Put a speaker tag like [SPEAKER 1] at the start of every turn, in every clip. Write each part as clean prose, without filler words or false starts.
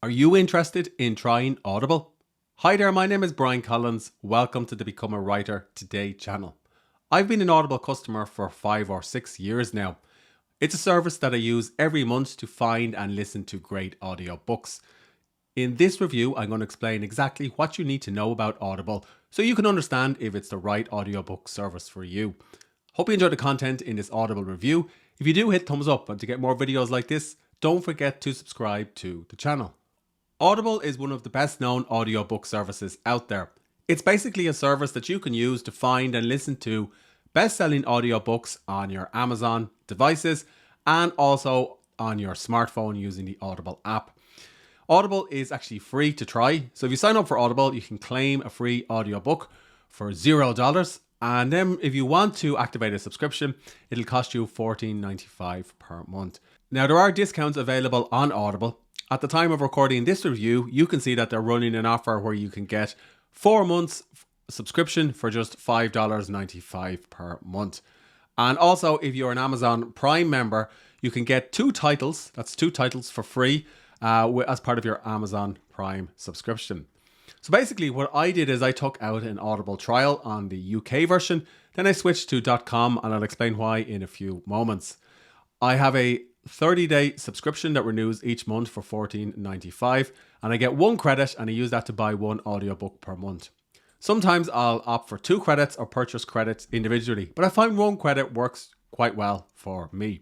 [SPEAKER 1] Are you interested in trying Audible? Hi there, my name is Brian Collins. Welcome to the Become a Writer Today channel. I've been an Audible customer for 5 or 6 years now. It's a service that I use every month to find and listen to great audiobooks. In this review, I'm going to explain exactly what you need to know about Audible so you can understand if it's the right audiobook service for you. Hope you enjoyed the content in this Audible review. If you do, hit thumbs up, and to get more videos like this, don't forget to subscribe to the channel. Audible is one of the best known audiobook services out there. It's basically a service that you can use to find and listen to best-selling audiobooks on your Amazon devices and also on your smartphone using the Audible app. Audible is actually free to try. So if you sign up for Audible, you can claim a free audiobook for $0. And then if you want to activate a subscription, it'll cost you $14.95 per month. Now, there are discounts available on Audible. At the time of recording this review, you can see that they're running an offer where you can get 4 months subscription for just $5.95 per month. And also, if you're an Amazon Prime member, you can get 2 titles. That's 2 titles for free as part of your Amazon Prime subscription. So basically what I did is I took out an Audible trial on the UK version. Then I switched to .com, and I'll explain why in a few moments. I have a 30-day subscription that renews each month for $14.95, and I get 1 credit, and I use that to buy 1 audiobook per month. Sometimes I'll opt for 2 credits or purchase credits individually, but I find 1 credit works quite well for me.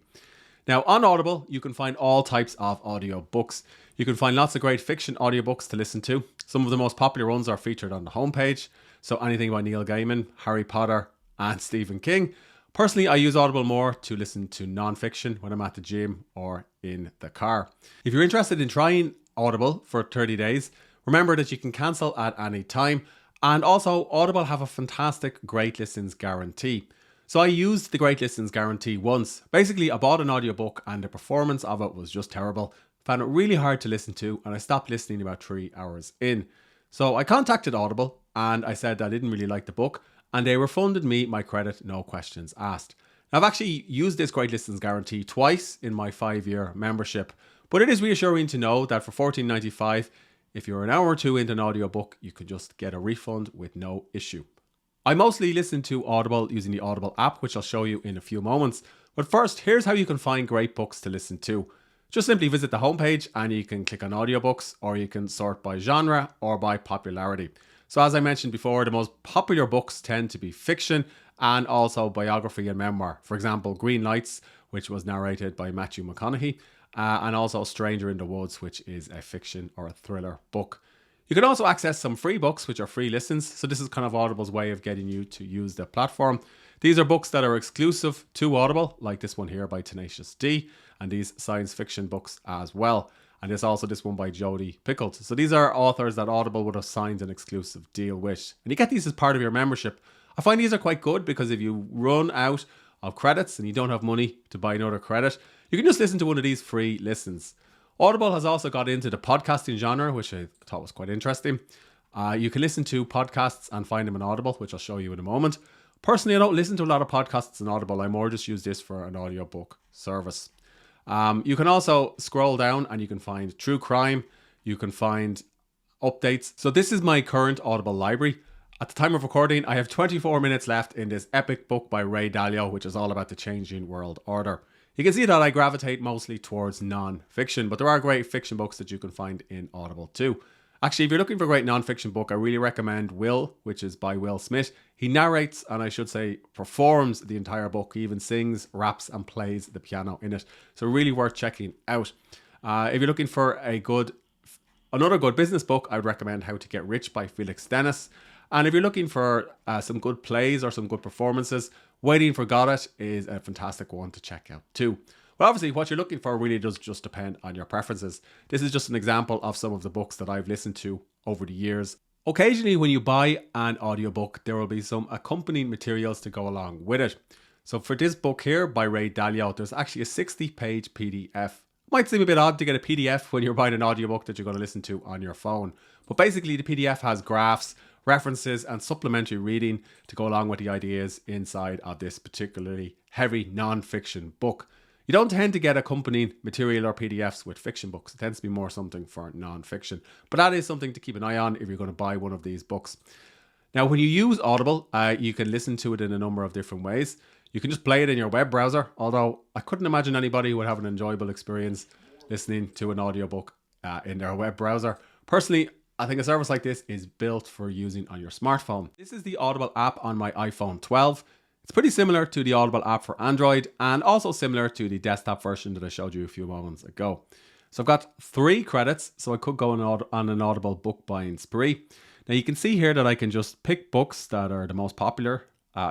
[SPEAKER 1] Now, on Audible, you can find all types of audiobooks. You can find lots of great fiction audiobooks to listen to. Some of the most popular ones are featured on the homepage. So anything by Neil Gaiman, Harry Potter, and Stephen King. Personally, I use Audible more to listen to non-fiction when I'm at the gym or in the car. If you're interested in trying Audible for 30 days, remember that you can cancel at any time. And also, Audible have a fantastic Great Listens guarantee. So I used the Great Listens guarantee once. Basically, I bought an audiobook and the performance of it was just terrible. Found it really hard to listen to, and I stopped listening about 3 hours in. So I contacted Audible and I said I didn't really like the book, and they refunded me my credit, no questions asked. Now, I've actually used this Great Listens guarantee twice in my 5-year membership, but it is reassuring to know that for $14.95, if you're an hour or 2 into an audiobook, you can just get a refund with no issue. I mostly listen to Audible using the Audible app, which I'll show you in a few moments. But first, here's how you can find great books to listen to. Just simply visit the homepage and you can click on audiobooks, or you can sort by genre or by popularity. So as I mentioned before, the most popular books tend to be fiction and also biography and memoir. For example, Green Lights, which was narrated by Matthew McConaughey, and also Stranger in the Woods, which is a fiction or a thriller book. You can also access some free books, which are free listens. So this is kind of Audible's way of getting you to use the platform. These are books that are exclusive to Audible, like this one here by Tenacious D, and these science fiction books as well. And there's also this one by Jodi Picoult. So these are authors that Audible would have signed an exclusive deal with. And you get these as part of your membership. I find these are quite good because if you run out of credits and you don't have money to buy another credit, you can just listen to one of these free listens. Audible has also got into the podcasting genre, which I thought was quite interesting. You can listen to podcasts and find them on Audible, which I'll show you in a moment. Personally, I don't listen to a lot of podcasts on Audible. I more just use this for an audiobook service. You can also scroll down and you can find true crime. You can find updates. So this is my current Audible library. At the time of recording, I have 24 minutes left in this epic book by Ray Dalio, which is all about the changing world order. You can see that I gravitate mostly towards non-fiction, but there are great fiction books that you can find in Audible too. Actually, if you're looking for a great non-fiction book, I really recommend Will, which is by Will Smith. He narrates, and I should say performs, the entire book. He even sings, raps and plays the piano in it. So really worth checking out. If you're looking for another good business book, I would recommend How to Get Rich by Felix Dennis. And if you're looking for some good plays or some good performances, Waiting for Godot is a fantastic one to check out too. But obviously what you're looking for really does just depend on your preferences. This is just an example of some of the books that I've listened to over the years. Occasionally when you buy an audiobook, there will be some accompanying materials to go along with it. So for this book here by Ray Dalio, there's actually a 60-page PDF. Might seem a bit odd to get a PDF when you're buying an audiobook that you're going to listen to on your phone. But basically the PDF has graphs, references and supplementary reading to go along with the ideas inside of this particularly heavy non-fiction book. You don't tend to get accompanying material or PDFs with fiction books. It tends to be more something for non-fiction. But that is something to keep an eye on if you're going to buy one of these books. Now, when you use Audible, you can listen to it in a number of different ways. You can just play it in your web browser, although I couldn't imagine anybody would have an enjoyable experience listening to an audiobook in their web browser. Personally, I think a service like this is built for using on your smartphone. This is the Audible app on my iPhone 12. It's pretty similar to the Audible app for Android and also similar to the desktop version that I showed you a few moments ago. So I've got 3 credits, so I could go on an Audible book buying spree. Now you can see here that I can just pick books that are the most popular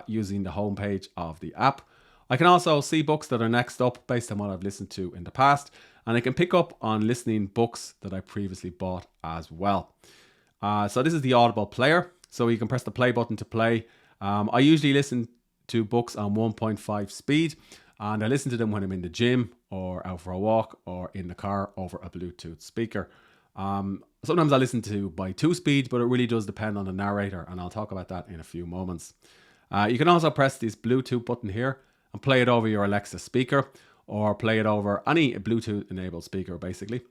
[SPEAKER 1] using the homepage of the app. I can also see books that are next up based on what I've listened to in the past, and I can pick up on listening books that I previously bought as well. So this is the Audible player, so you can press the play button to play. I usually listen to books on 1.5 speed, and I listen to them when I'm in the gym or out for a walk or in the car over a Bluetooth speaker. Sometimes I listen to by 2 speed, but it really does depend on the narrator, and I'll talk about that in a few moments. You can also press this Bluetooth button here and play it over your Alexa speaker or play it over any Bluetooth enabled speaker basically.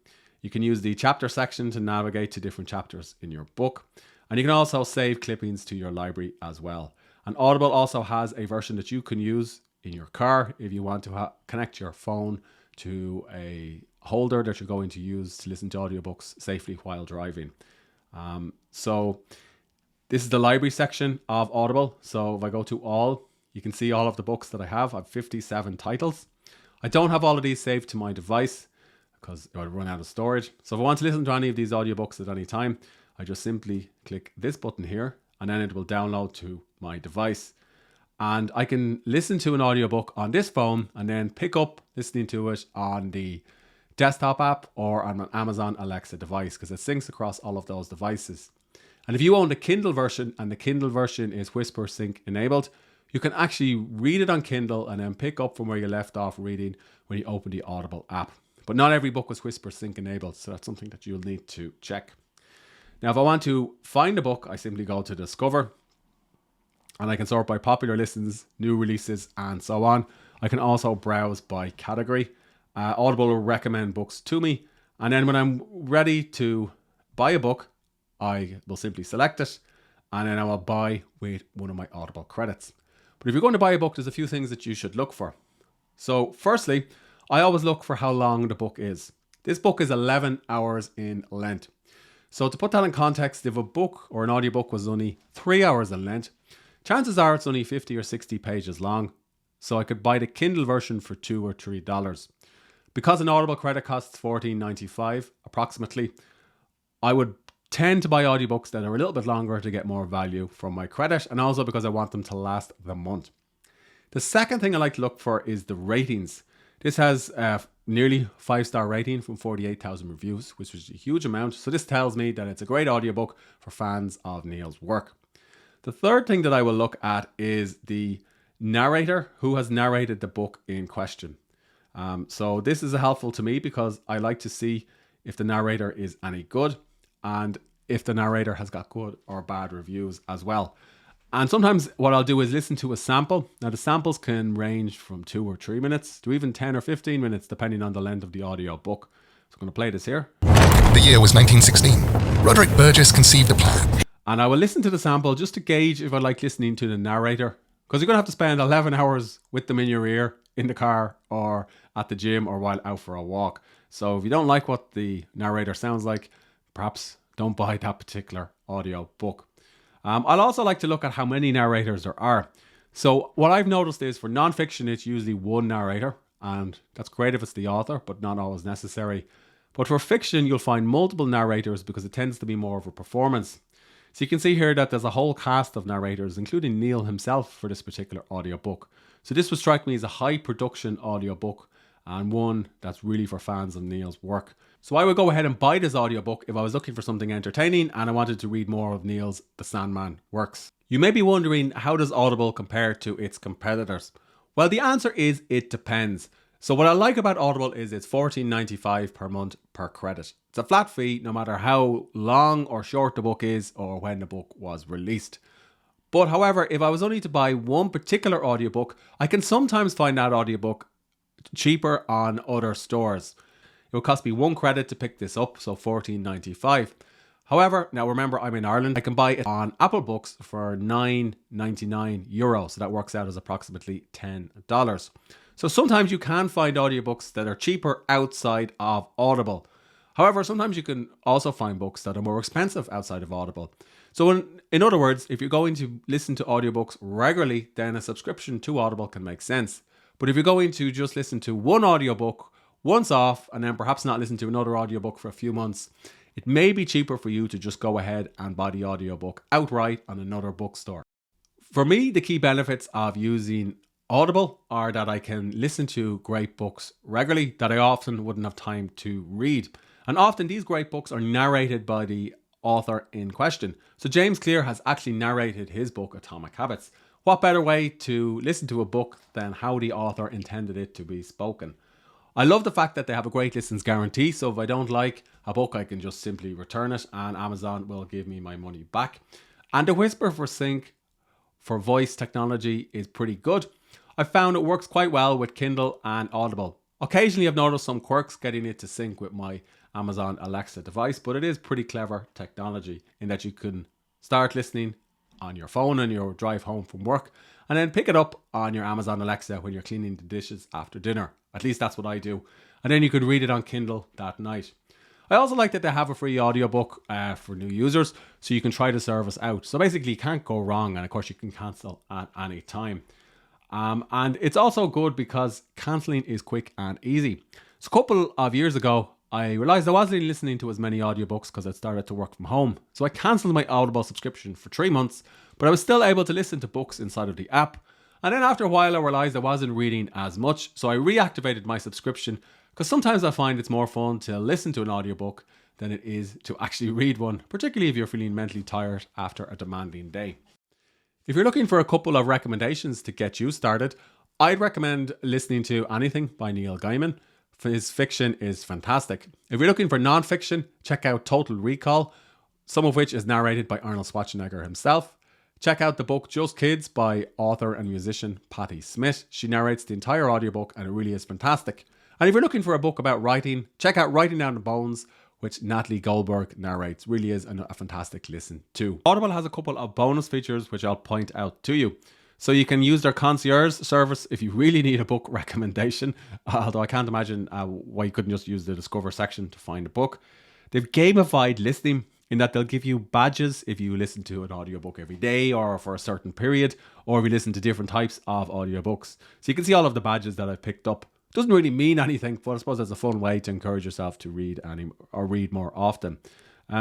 [SPEAKER 1] You can use the chapter section to navigate to different chapters in your book, and you can also save clippings to your library as well. And Audible also has a version that you can use in your car if you want to connect your phone to a holder that you're going to use to listen to audiobooks safely while driving. So this is the library section of Audible. So if I go to all, you can see all of the books that I have. I have 57 titles. I don't have all of these saved to my device because it would run out of storage. So if I want to listen to any of these audiobooks at any time, I just simply click this button here and then it will download to my device. And I can listen to an audiobook on this phone and then pick up listening to it on the desktop app or on an Amazon Alexa device because it syncs across all of those devices. And if you own the Kindle version and the Kindle version is Whisper Sync enabled, you can actually read it on Kindle and then pick up from where you left off reading when you open the Audible app. But not every book was Whisper Sync enabled, so that's something that you'll need to check. Now, if I want to find a book, I simply go to Discover and I can sort by popular listens, new releases, and so on. I can also browse by category. Audible will recommend books to me, and then when I'm ready to buy a book, I will simply select it, and then I will buy with one of my Audible credits. But if you're going to buy a book, there's a few things that you should look for. So firstly, I always look for how long the book is. This book is 11 hours in length. So to put that in context, if a book or an audiobook was only 3 hours in length, chances are it's only 50 or 60 pages long. So I could buy the Kindle version for $2 or $3. Because an Audible credit costs $14.95 approximately, I would tend to buy audiobooks that are a little bit longer to get more value from my credit, and also because I want them to last the month. The second thing I like to look for is the ratings. This has nearly 5-star rating from 48,000 reviews, which is a huge amount. So this tells me that it's a great audiobook for fans of Neil's work. The third thing that I will look at is the narrator who has narrated the book in question. So this is helpful to me because I like to see if the narrator is any good and if the narrator has got good or bad reviews as well. And sometimes what I'll do is listen to a sample. Now the samples can range from 2 or 3 minutes to even 10 or 15 minutes depending on the length of the audio book. So I'm going to play this here.
[SPEAKER 2] The year was 1916. Roderick Burgess conceived a plan.
[SPEAKER 1] And I will listen to the sample just to gauge if I like listening to the narrator, because you're going to have to spend 11 hours with them in your ear, in the car or at the gym or while out for a walk. So if you don't like what the narrator sounds like, perhaps don't buy that particular audio book. I'll also like to look at how many narrators there are. So what I've noticed is for non-fiction, it's usually one narrator, and that's great if it's the author, but not always necessary. But for fiction, you'll find multiple narrators because it tends to be more of a performance. So you can see here that there's a whole cast of narrators, including Neil himself for this particular audiobook. So this would strike me as a high production audiobook and one that's really for fans of Neil's work. So I would go ahead and buy this audiobook if I was looking for something entertaining and I wanted to read more of Neil's The Sandman works. You may be wondering, how does Audible compare to its competitors? Well, the answer is it depends. So what I like about Audible is it's $14.95 per month per credit. It's a flat fee no matter how long or short the book is or when the book was released. But however, if I was only to buy one particular audiobook, I can sometimes find that audiobook cheaper on other stores. It would cost me 1 credit to pick this up, so $14.95. However, now remember I'm in Ireland, I can buy it on Apple Books for €9.99, so that works out as approximately $10. So sometimes you can find audiobooks that are cheaper outside of Audible. However, sometimes you can also find books that are more expensive outside of Audible. So in other words, if you're going to listen to audiobooks regularly, then a subscription to Audible can make sense. But if you're going to just listen to one audiobook once off and then perhaps not listen to another audiobook for a few months, it may be cheaper for you to just go ahead and buy the audiobook outright on another bookstore. For me, the key benefits of using Audible are that I can listen to great books regularly that I often wouldn't have time to read. And often these great books are narrated by the author in question. So James Clear has actually narrated his book Atomic Habits. What better way to listen to a book than how the author intended it to be spoken? I love the fact that they have a great listens guarantee, so if I don't like a book, I can just simply return it and Amazon will give me my money back. And the Whisper for Sync for voice technology is pretty good. I found it works quite well with Kindle and Audible. Occasionally I've noticed some quirks getting it to sync with my Amazon Alexa device, but it is pretty clever technology in that you can start listening on your phone on your drive home from work and then pick it up on your Amazon Alexa when you're cleaning the dishes after dinner. At least that's what I do. And then you could read it on Kindle that night. I also like that they have a free audiobook for new users, so you can try the service out. So basically you can't go wrong, and of course you can cancel at any time. And it's also good because cancelling is quick and easy. So a couple of years ago, I realised I wasn't listening to as many audiobooks because I'd started to work from home. So I cancelled my Audible subscription for 3 months, but I was still able to listen to books inside of the app. And then after a while, I realised I wasn't reading as much, so I reactivated my subscription because sometimes I find it's more fun to listen to an audiobook than it is to actually read one, particularly if you're feeling mentally tired after a demanding day. If you're looking for a couple of recommendations to get you started, I'd recommend listening to anything by Neil Gaiman. His fiction is fantastic. If you're looking for non-fiction, check out Total Recall, some of which is narrated by Arnold Schwarzenegger himself. Check out the book Just Kids by author and musician Patti Smith. She narrates the entire audiobook and it really is fantastic. And if you're looking for a book about writing, check out Writing Down the Bones, which Natalie Goldberg narrates. Really is a fantastic listen too. Audible has a couple of bonus features which I'll point out to you. So you can use their concierge service if you really need a book recommendation, although I can't imagine why you couldn't just use the Discover section to find a book. They've gamified listening in that they'll give you badges if you listen to an audiobook every day or for a certain period, or if you listen to different types of audiobooks. So you can see all of the badges that I've picked up. It doesn't really mean anything, but I suppose it's a fun way to encourage yourself to read read more often.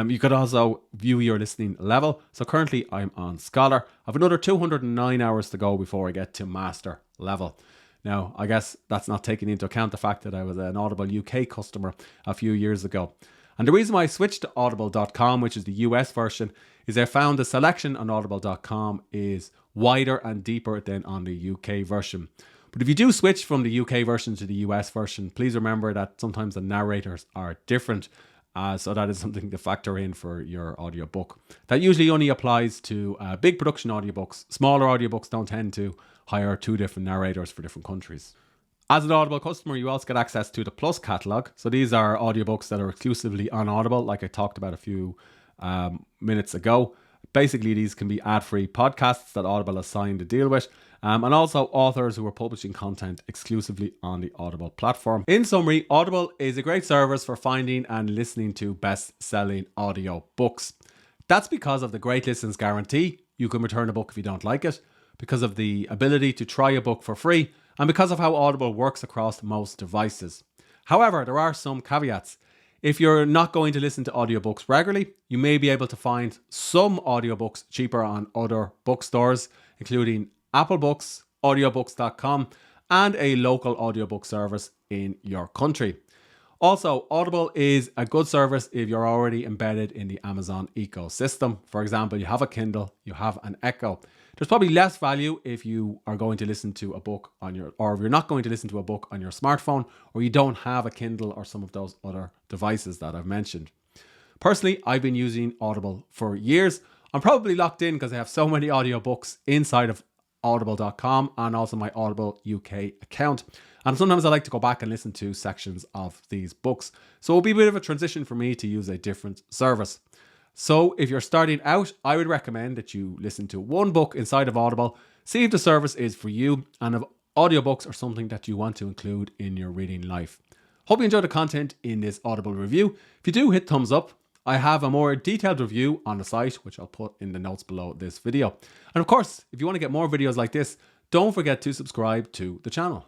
[SPEAKER 1] You could also view your listening level. So currently I'm on Scholar. I have another 209 hours to go before I get to Master level. Now, I guess that's not taking into account the fact that I was an Audible UK customer a few years ago. And the reason why I switched to audible.com, which is the US version, is I found the selection on audible.com is wider and deeper than on the UK version. But if you do switch from the UK version to the US version, please remember that sometimes the narrators are different. So that is something to factor in for your audiobook. That usually only applies to big production audiobooks. Smaller audiobooks don't tend to hire 2 different narrators for different countries. As an Audible customer, you also get access to the Plus catalogue. So these are audiobooks that are exclusively on Audible, like I talked about a few minutes ago. Basically, these can be ad-free podcasts that Audible has signed a deal with, and also authors who are publishing content exclusively on the Audible platform. In summary, Audible is a great service for finding and listening to best-selling audio books. That's because of the Great Listens guarantee. You can return a book if you don't like it, because of the ability to try a book for free, and because of how Audible works across most devices. However, there are some caveats. If you're not going to listen to audiobooks regularly, you may be able to find some audiobooks cheaper on other bookstores, including Apple Books, audiobooks.com, and a local audiobook service in your country. Also, Audible is a good service if you're already embedded in the Amazon ecosystem. For example, you have a Kindle, you have an Echo. There's probably less value if you are going to listen to a book or if you're not going to listen to a book on your smartphone, or you don't have a Kindle or some of those other devices that I've mentioned. Personally, I've been using Audible for years. I'm probably locked in because I have so many audiobooks inside of audible.com and also my Audible UK account. And sometimes I like to go back and listen to sections of these books. So it'll be a bit of a transition for me to use a different service. So if you're starting out, I would recommend that you listen to one book inside of Audible, see if the service is for you and if audiobooks are something that you want to include in your reading life. Hope you enjoyed the content in this Audible review. If you do, hit thumbs up. I have a more detailed review on the site, which I'll put in the notes below this video. And of course, if you want to get more videos like this, don't forget to subscribe to the channel.